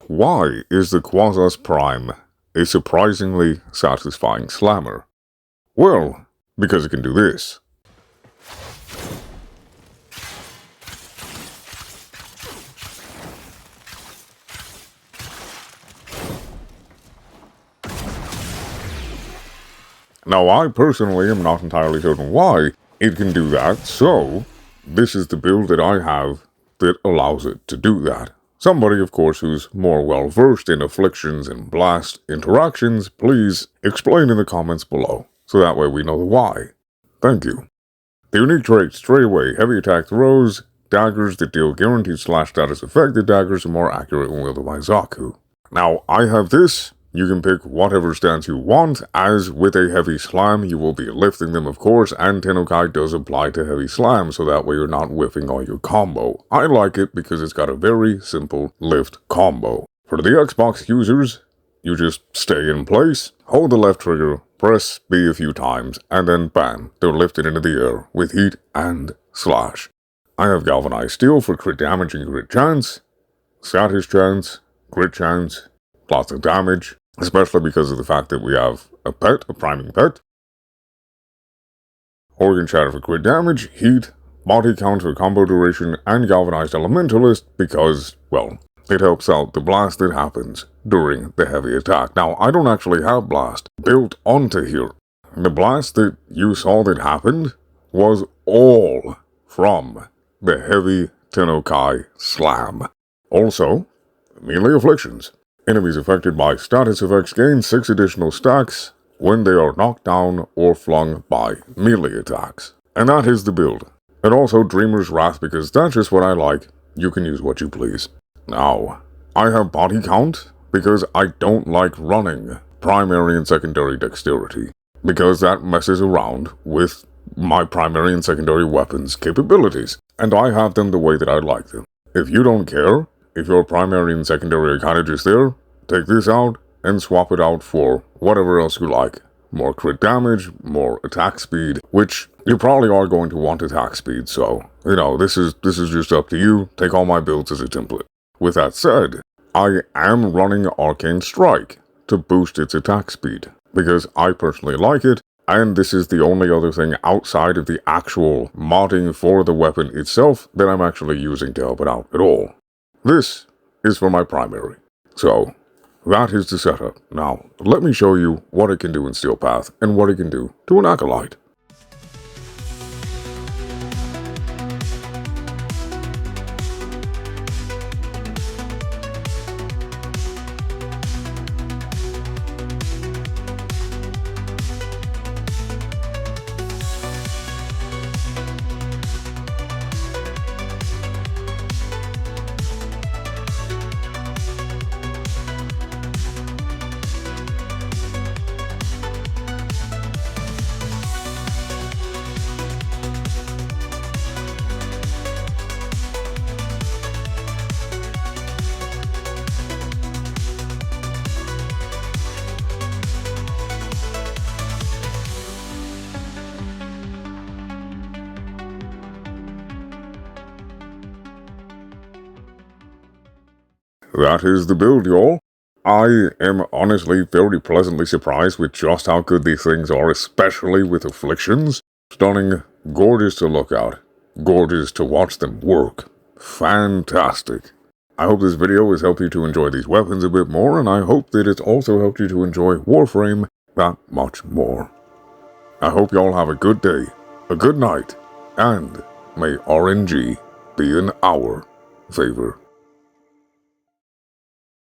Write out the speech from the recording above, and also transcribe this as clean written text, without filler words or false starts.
Why is the Quassus Prime a surprisingly satisfying slammer? Well, because it can do this. Now, I personally am not entirely certain why it can do that, so this is the build that I have that allows it to do that. Somebody, of course, who's more well-versed in afflictions and blast interactions, please explain in the comments below, so that way we know the why. Thank you. The unique traits: straight away, heavy attack throws, daggers that deal guaranteed slash status effect. The daggers are more accurate when wielded by Zaku. Now, I have this. You can pick whatever stance you want. As with a heavy slam, you will be lifting them, of course, and Tennokai does apply to heavy slam, so that way you're not whiffing all your combo. I like it because it's got a very simple lift combo. For the Xbox users, you just stay in place, hold the left trigger, press B a few times, and then bam, they're lifted into the air with heat and slash. I have galvanized steel for crit damage and crit chance, status chance, crit chance, lots of damage, especially because of the fact that we have a priming pet. Organ shatter for crit damage, heat, body count for combo duration, and galvanized elementalist because, well, it helps out the blast that happens during the heavy attack. Now, I don't actually have blast built onto here. The blast that you saw that happened was all from the heavy Tennokai slam. Also, melee afflictions. Enemies affected by status effects gain 6 additional stacks when they are knocked down or flung by melee attacks. And that is the build. And also Dreamer's Wrath, because that's just what I like. You can use what you please. Now, I have body count because I don't like running primary and secondary dexterity, because that messes around with my primary and secondary weapons capabilities, and I have them the way that I like them. If you don't care, if your primary and secondary are kind of just there, take this out and swap it out for whatever else you like. More crit damage, more attack speed, which you probably are going to want attack speed, so, this is just up to you. Take all my builds as a template. With that said, I am running Arcane Strike to boost its attack speed, because I personally like it, and this is the only other thing outside of the actual modding for the weapon itself that I'm actually using to help it out at all. This is for my primary. So, that is the setup. Now, let me show you what it can do in Steel Path and what it can do to an Acolyte. That is the build, y'all. I am honestly very pleasantly surprised with just how good these things are, especially with afflictions. Stunning, gorgeous to look at, gorgeous to watch them work. Fantastic. I hope this video has helped you to enjoy these weapons a bit more, and I hope that it's also helped you to enjoy Warframe that much more. I hope y'all have a good day, a good night, and may RNG be in our favor.